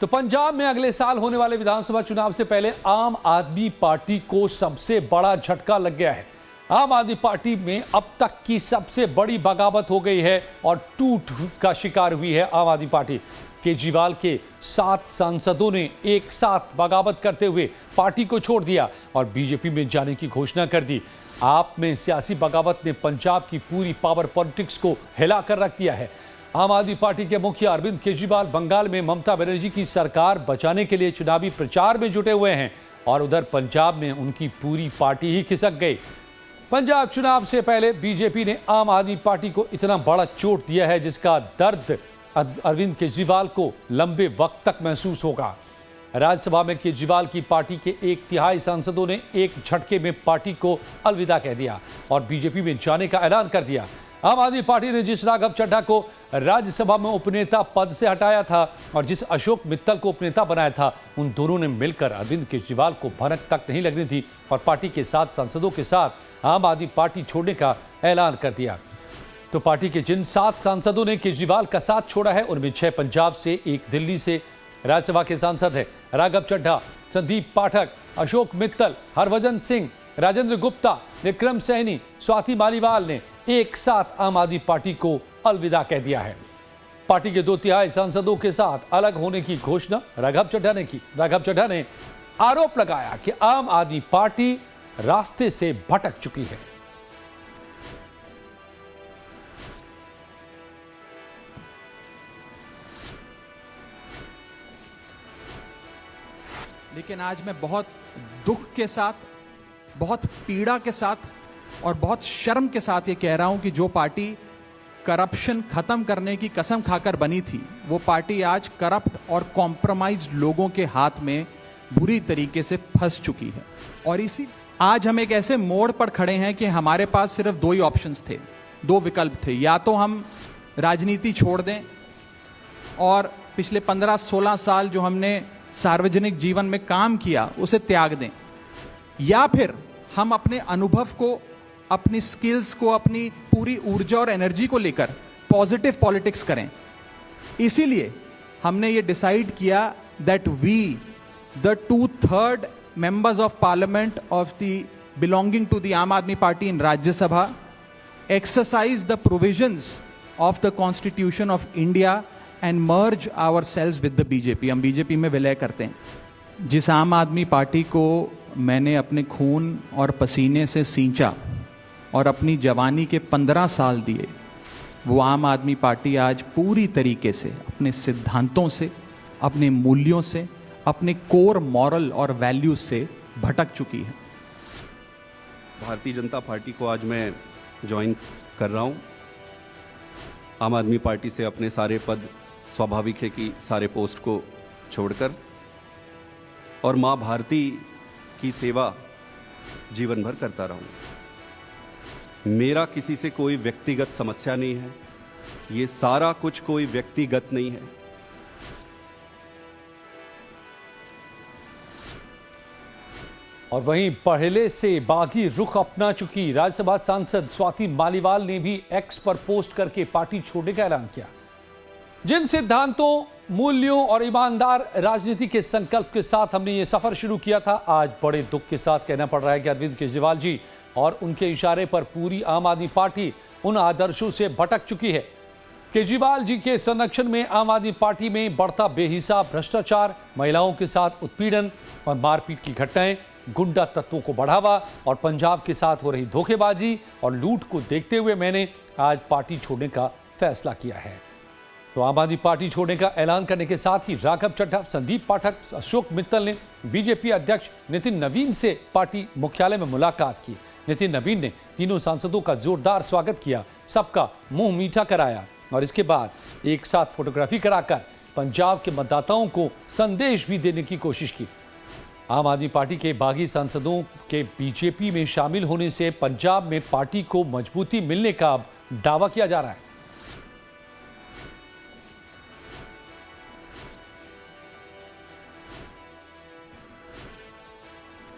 तो पंजाब में अगले साल होने वाले विधानसभा चुनाव से पहले आम आदमी पार्टी को सबसे बड़ा झटका लग गया है। आम आदमी पार्टी में अब तक की सबसे बड़ी बगावत हो गई है और टूट का शिकार हुई है आम आदमी पार्टी। केजरीवाल के 7 सांसदों ने एक साथ बगावत करते हुए पार्टी को छोड़ दिया और बीजेपी में जाने की घोषणा कर दी। आप में सियासी बगावत ने पंजाब की पूरी पावर पॉलिटिक्स को हिलाकर रख दिया है। आम आदमी पार्टी के मुखिया अरविंद केजरीवाल बंगाल में ममता बनर्जी की सरकार बचाने के लिए चुनावी प्रचार में जुटे हुए हैं और उधर पंजाब में उनकी पूरी पार्टी ही खिसक गई। पंजाब चुनाव से पहले बीजेपी ने आम आदमी पार्टी को इतना बड़ा चोट दिया है जिसका दर्द अरविंद केजरीवाल को लंबे वक्त तक महसूस होगा। राज्यसभा में केजरीवाल की पार्टी के 1/3 सांसदों ने एक झटके में पार्टी को अलविदा कह दिया और बीजेपी में जाने का ऐलान कर दिया। आम आदमी पार्टी ने जिस राघव चड्ढा को राज्यसभा में उपनेता पद से हटाया था और जिस अशोक मित्तल को उपनेता बनाया था, उन दोनों ने मिलकर अरविंद केजरीवाल को भनक तक नहीं लगनी थी और पार्टी के 7 सांसदों के साथ आम आदमी पार्टी छोड़ने का ऐलान कर दिया। तो पार्टी के जिन 7 सांसदों ने केजरीवाल का साथ छोड़ा है उनमें 6 पंजाब से, 1 दिल्ली से राज्यसभा के सांसद है। राघव चड्ढा, संदीप पाठक, अशोक मित्तल, हरभजन सिंह, राजेंद्र गुप्ता, विक्रम सैनी, स्वाति मालीवाल ने एक साथ आम आदमी पार्टी को अलविदा कह दिया है। पार्टी के 2/3 सांसदों के साथ अलग होने की घोषणा राघव चड्ढा ने की। राघव चड्ढा ने आरोप लगाया कि आम आदमी पार्टी रास्ते से भटक चुकी है। लेकिन आज मैं बहुत दुख के साथ, बहुत पीड़ा के साथ और बहुत शर्म के साथ ये कह रहा हूं कि जो पार्टी करप्शन खत्म करने की कसम खाकर बनी थी, वो पार्टी आज करप्ट और कॉम्प्रोमाइज्ड लोगों के हाथ में बुरी तरीके से फंस चुकी है। और इसी आज हम एक ऐसे मोड़ पर खड़े हैं कि हमारे पास सिर्फ 2 ही ऑप्शंस थे, 2 विकल्प थे। या तो हम राजनीति छोड़ दें और पिछले 15-16 साल जो हमने सार्वजनिक जीवन में काम किया उसे त्याग दें, या फिर हम अपने अनुभव को, अपनी स्किल्स को, अपनी पूरी ऊर्जा और एनर्जी को लेकर पॉजिटिव पॉलिटिक्स करें। इसीलिए हमने ये डिसाइड किया that we the 2/3 members of parliament of the belonging to the Aam Aadmi Party in Rajya Sabha exercise the provisions of the constitution of India and merge ourselves with the BJP. हम BJP में विलय करते हैं। जिस आम आदमी पार्टी को मैंने अपने खून और पसीने से सींचा और अपनी जवानी के 15 साल दिए, वो आम आदमी पार्टी आज पूरी तरीके से अपने सिद्धांतों से, अपने मूल्यों से, अपने कोर मॉरल और वैल्यूज से भटक चुकी है। भारतीय जनता पार्टी को आज मैं ज्वाइन कर रहा हूँ। आम आदमी पार्टी से अपने सारे पद, स्वाभाविक है कि सारे पोस्ट को छोड़कर, और माँ भारती की सेवा जीवन भर करता रहूं। मेरा किसी से कोई व्यक्तिगत समस्या नहीं है, ये सारा कुछ कोई व्यक्तिगत नहीं है। और वहीं पहले से बागी रुख अपना चुकी राज्यसभा सांसद स्वाति मालीवाल ने भी एक्स पर पोस्ट करके पार्टी छोड़ने का ऐलान किया। जिन सिद्धांतों, मूल्यों और ईमानदार राजनीति के संकल्प के साथ हमने ये सफर शुरू किया था, आज बड़े दुख के साथ कहना पड़ रहा है कि अरविंद केजरीवाल जी और उनके इशारे पर पूरी आम आदमी पार्टी उन आदर्शों से भटक चुकी है। केजरीवाल जी के संरक्षण में आम आदमी पार्टी में बढ़ता बेहिसाब भ्रष्टाचार, महिलाओं के साथ उत्पीड़न और मारपीट की घटनाएं, गुंडा तत्वों को बढ़ावा और पंजाब के साथ हो रही धोखेबाजी और लूट को देखते हुए मैंने आज पार्टी छोड़ने का फैसला किया है। तो आम आदमी पार्टी छोड़ने का ऐलान करने के साथ ही राघव चड्ढा, संदीप पाठक, अशोक मित्तल ने बीजेपी अध्यक्ष नितिन नवीन से पार्टी मुख्यालय में मुलाकात की। नितिन नवीन ने तीनों सांसदों का जोरदार स्वागत किया, सबका मुंह मीठा कराया और इसके बाद एक साथ फोटोग्राफी कराकर पंजाब के मतदाताओं को संदेश भी देने की कोशिश की। आम आदमी पार्टी के बागी सांसदों के बीजेपी में शामिल होने से पंजाब में पार्टी को मजबूती मिलने का अब दावा किया जा रहा है।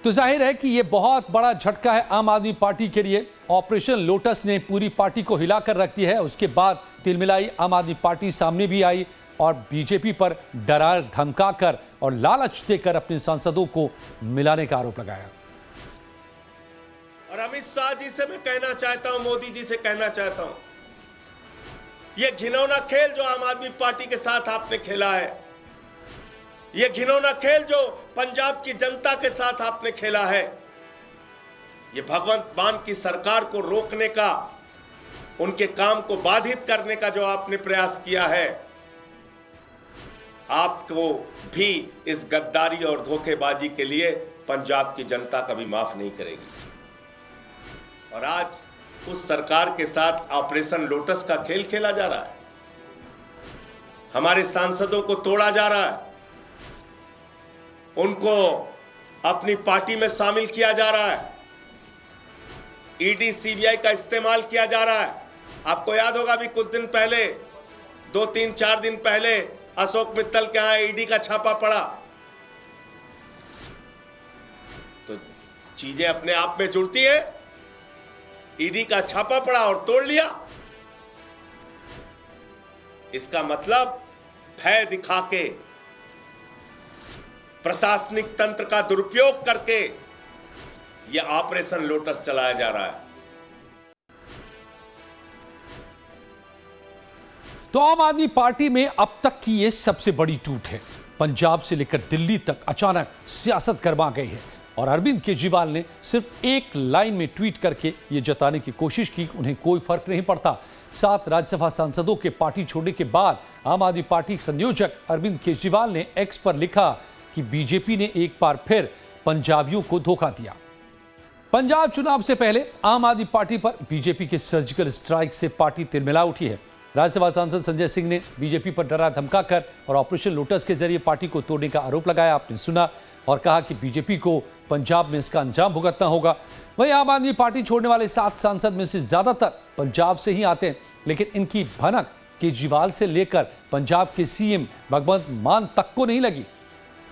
तो जाहिर है कि यह बहुत बड़ा झटका है आम आदमी पार्टी के लिए। ऑपरेशन लोटस ने पूरी पार्टी को हिलाकर रख दी है। उसके बाद तिलमिलाई आम आदमी पार्टी सामने भी आई और बीजेपी पर डरा धमकाकर और लालच देकर अपने सांसदों को मिलाने का आरोप लगाया। और अमित शाह जी से मैं कहना चाहता हूं, मोदी जी से कहना चाहता हूं, यह घिनौना खेल जो आम आदमी पार्टी के साथ आपने खेला है, यह घिनौना खेल जो पंजाब की जनता के साथ आपने खेला है, यह भगवंत मान की सरकार को रोकने का, उनके काम को बाधित करने का जो आपने प्रयास किया है, आपको भी इस गद्दारी और धोखेबाजी के लिए पंजाब की जनता कभी माफ नहीं करेगी। और आज उस सरकार के साथ ऑपरेशन लोटस का खेल खेला जा रहा है, हमारे सांसदों को तोड़ा जा रहा है, उनको अपनी पार्टी में शामिल किया जा रहा है, ईडी सीबीआई का इस्तेमाल किया जा रहा है। आपको याद होगा भी कुछ दिन पहले, 2-3-4 दिन पहले अशोक मित्तल के यहां ईडी का छापा पड़ा। तो चीजें अपने आप में जुड़ती है। ईडी का छापा पड़ा और तोड़ लिया, इसका मतलब भय दिखा के, प्रशासनिक तंत्र का दुरुपयोग करके यह ऑपरेशन लोटस चलाया जा रहा है। तो आम आदमी पार्टी में अब तक की यह सबसे बड़ी टूट है। पंजाब से लेकर दिल्ली तक अचानक सियासत गरमा गई है और अरविंद केजरीवाल ने सिर्फ एक लाइन में ट्वीट करके ये जताने की कोशिश की कि उन्हें कोई फर्क नहीं पड़ता। 7 राज्यसभा सांसदों के पार्टी छोड़ने के बाद आम आदमी पार्टी संयोजक अरविंद केजरीवाल ने एक्स पर लिखा कि बीजेपी ने एक बार फिर पंजाबियों को धोखा दिया। पंजाब चुनाव से पहले आम आदमी पार्टी पर बीजेपी के सर्जिकल स्ट्राइक से पार्टी तिलमिला उठी है। राज्यसभा सांसद संजय सिंह ने बीजेपी पर डरा धमकाकर और ऑपरेशन लोटस के जरिए पार्टी को तोड़ने का आरोप लगाया, आपने सुना, और कहा कि बीजेपी को पंजाब में इसका अंजाम भुगतना होगा। वहीं आम आदमी पार्टी छोड़ने वाले 7 सांसद में से ज्यादातर पंजाब से ही आते हैं, लेकिन इनकी भनक केजरीवाल से लेकर पंजाब के सीएम भगवंत मान तक को नहीं लगी।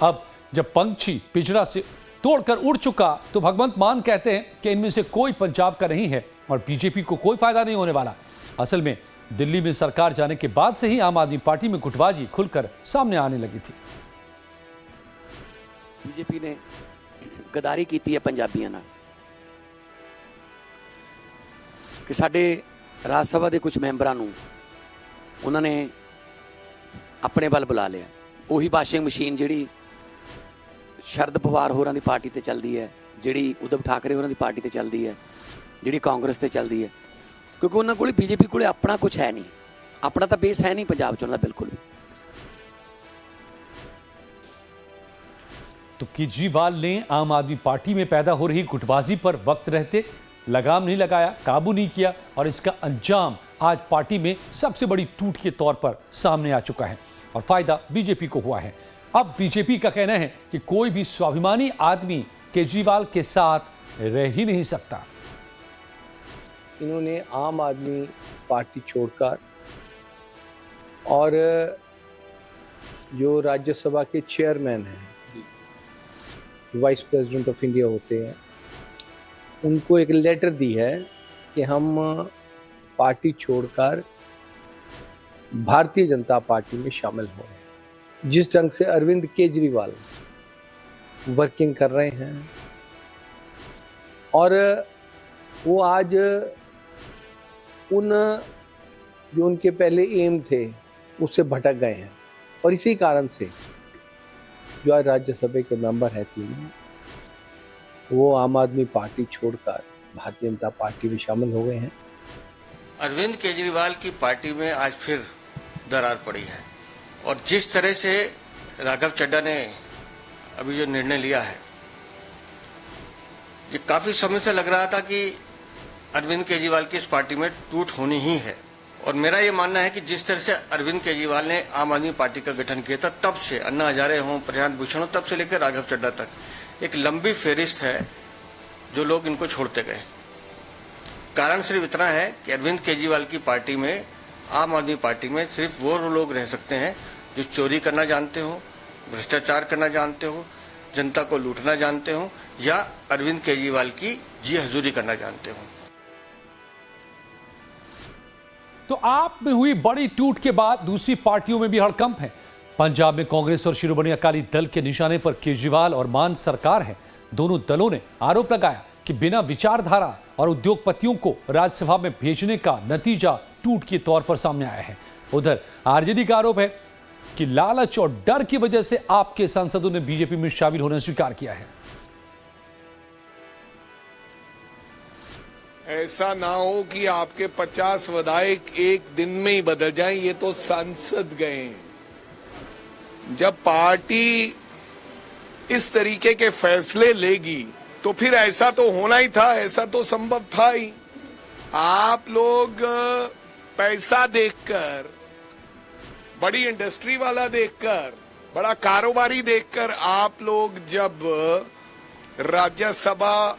अब जब पंछी पिंजरा से तोड़कर उड़ चुका तो भगवंत मान कहते हैं कि इनमें से कोई पंजाब का नहीं है और बीजेपी को कोई फायदा नहीं होने वाला। असल में दिल्ली में सरकार जाने के बाद से ही आम आदमी पार्टी में गुटबाजी खुलकर सामने आने लगी थी। बीजेपी ने गद्दारी की है पंजाबियों नाल कि साडे राज सभा के कुछ मैंबरां नूं उन्होंने अपने वल बुला लिया। उही वाशिंग मशीन जिहड़ी शरद पवार होरां दी पार्टी ते चलदी है, जिहड़ी उद्धव ठाकरे होरां दी पार्टी ते चलदी है, जिहड़ी कांग्रेस ते चलदी है, क्योंकि उन्होंने कोल बीजेपी कोल अपना कुछ है नहीं, अपना तो बेस है नहीं पंजाब चुनाव का बिल्कुल भी। तो केजरीवाल ने आम आदमी पार्टी में पैदा हो रही गुटबाजी पर वक्त रहते लगाम नहीं लगाया, काबू नहीं किया और इसका अंजाम आज पार्टी में सबसे बड़ी टूट के तौर पर सामने आ चुका है और फायदा बीजेपी को हुआ है। अब बीजेपी का कहना है कि कोई भी स्वाभिमानी आदमी केजरीवाल के साथ रह ही नहीं सकता। इन्होंने आम आदमी पार्टी छोड़कर और जो राज्यसभा के चेयरमैन हैं, वाइस प्रेसिडेंट ऑफ इंडिया होते हैं, उनको एक लेटर दी है कि हम पार्टी छोड़कर भारतीय जनता पार्टी में शामिल हो रहे हैं। जिस ढंग से अरविंद केजरीवाल वर्किंग कर रहे हैं और वो आज जो उनके पहले एम थे उससे भटक गए हैं और इसी कारण से जो आज राज्यसभा के मेंबर हैं 3, वो आम आदमी पार्टी छोड़कर भारतीय जनता पार्टी में शामिल हो गए हैं। अरविंद केजरीवाल की पार्टी में आज फिर दरार पड़ी है और जिस तरह से राघव चड्ढा ने अभी जो निर्णय लिया है, ये काफी समय से लग रहा था कि अरविंद केजरीवाल की इस पार्टी में टूट होनी ही है। और मेरा ये मानना है कि जिस तरह से अरविंद केजरीवाल ने आम आदमी पार्टी का गठन किया था, तब से अन्ना हजारे हों, प्रशांत भूषण हो, तब से लेकर राघव चड्ढा तक एक लंबी फेरिस्त है जो लोग इनको छोड़ते गए। कारण सिर्फ इतना है कि अरविंद केजरीवाल की पार्टी में, आम आदमी पार्टी में सिर्फ वो लोग रह सकते हैं जो चोरी करना जानते हो, भ्रष्टाचार करना जानते हो, जनता को लूटना जानते हो या अरविंद केजरीवाल की जी हजूरी करना जानते हो। तो आप में हुई बड़ी टूट के बाद दूसरी पार्टियों में भी हड़कंप है। पंजाब में कांग्रेस और शिरोमणि अकाली दल के निशाने पर केजरीवाल और मान सरकार है। दोनों दलों ने आरोप लगाया कि बिना विचारधारा और उद्योगपतियों को राज्यसभा में भेजने का नतीजा टूट के तौर पर सामने आया है। उधर आरजेडी का आरोप है कि लालच और डर की वजह से आपके सांसदों ने बीजेपी में शामिल होना स्वीकार किया है। ऐसा ना हो कि आपके 50 विधायक एक दिन में ही बदल जाएं। ये तो सांसद गए। जब पार्टी इस तरीके के फैसले लेगी तो फिर ऐसा तो होना ही था, ऐसा तो संभव था ही। आप लोग पैसा देखकर, बड़ी इंडस्ट्री वाला देखकर, बड़ा कारोबारी देखकर आप लोग जब राज्यसभा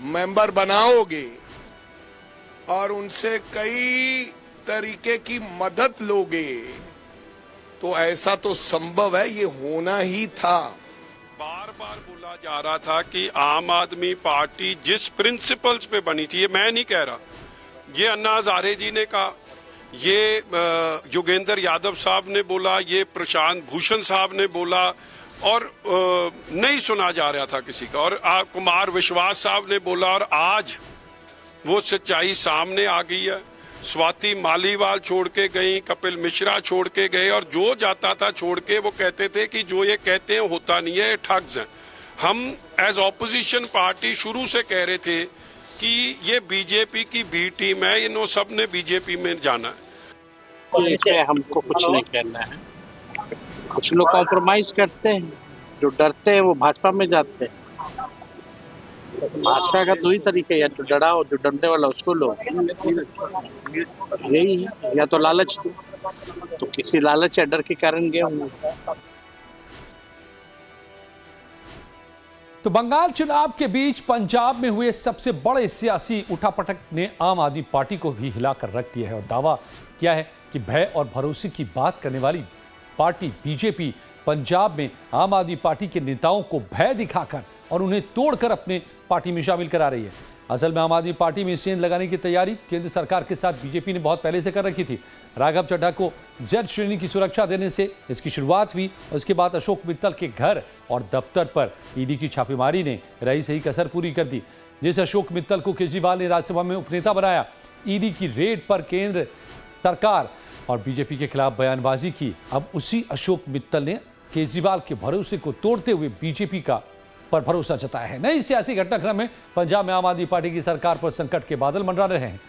मेंबर बनाओगे और उनसे कई तरीके की मदद लोगे तो ऐसा तो संभव है, ये होना ही था। बार बार बोला जा रहा था कि आम आदमी पार्टी जिस प्रिंसिपल्स पे बनी थी, ये मैं नहीं कह रहा, ये अन्ना हजारे जी ने कहा, ये योगेंद्र यादव साहब ने बोला, ये प्रशांत भूषण साहब ने बोला और नहीं सुना जा रहा था किसी का, और कुमार विश्वास साहब ने बोला, और आज वो सच्चाई सामने आ गई है। स्वाति मालीवाल छोड़ के गई, कपिल मिश्रा छोड़ के गए, और जो जाता था छोड़ के वो कहते थे कि जो ये कहते हैं होता नहीं है, ये ठग्स हैं। हम एज ऑपोजिशन पार्टी शुरू से कह रहे थे कि ये बीजेपी की बी टीम है, इन सब ने बीजेपी में जाना है। तो इसमें हमको कुछ नहीं कहना है। कुछ लोग कॉम्प्रोमाइज करते हैं, जो डरते हैं वो भाजपा में जाते हैं। भाजपा का दो ही तरीका है, या तो डराओ, जो डरने वाला उसको लो, यही है, या तो लालच दो। तो किसी लालच या डर के कारण गए होंगे। तो बंगाल चुनाव के बीच पंजाब में हुए सबसे बड़े सियासी उठापटक ने आम आदमी पार्टी को भी हिलाकर रख दिया है और दावा किया है कि भय और भरोसे की बात करने वाली पार्टी बीजेपी पंजाब में आम आदमी पार्टी के नेताओं को भय दिखाकर और उन्हें तोड़कर अपने पार्टी में शामिल करा रही है। असल में आम आदमी पार्टी में सेंध लगाने की तैयारी केंद्र सरकार के साथ बीजेपी ने बहुत पहले से कर रखी थी। राघव चड्ढा को जेड श्रेणी की सुरक्षा देने से इसकी शुरुआत हुई। उसके बाद अशोक मित्तल के घर और दफ्तर पर ईडी की छापेमारी ने रही सही कसर पूरी कर दी। जिस अशोक मित्तल को केजरीवाल ने राज्यसभा में उपनेता बनाया, ईडी की रेड पर केंद्र सरकार और बीजेपी के खिलाफ बयानबाजी की। अब उसी अशोक मित्तल ने केजरीवाल के भरोसे को तोड़ते हुए बीजेपी का पर भरोसा जताया है। नई सियासी घटनाक्रम में पंजाब में आम आदमी पार्टी की सरकार पर संकट के बादल मंडरा रहे हैं।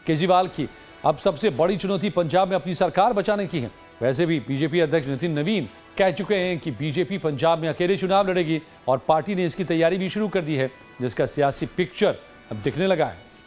केजरीवाल की अब सबसे बड़ी चुनौती पंजाब में अपनी सरकार बचाने की है। वैसे भी बीजेपी अध्यक्ष नितिन नवीन कह चुके हैं कि बीजेपी पंजाब में अकेले चुनाव लड़ेगी और पार्टी ने इसकी तैयारी भी शुरू कर दी है, जिसका सियासी पिक्चर अब दिखने लगा है।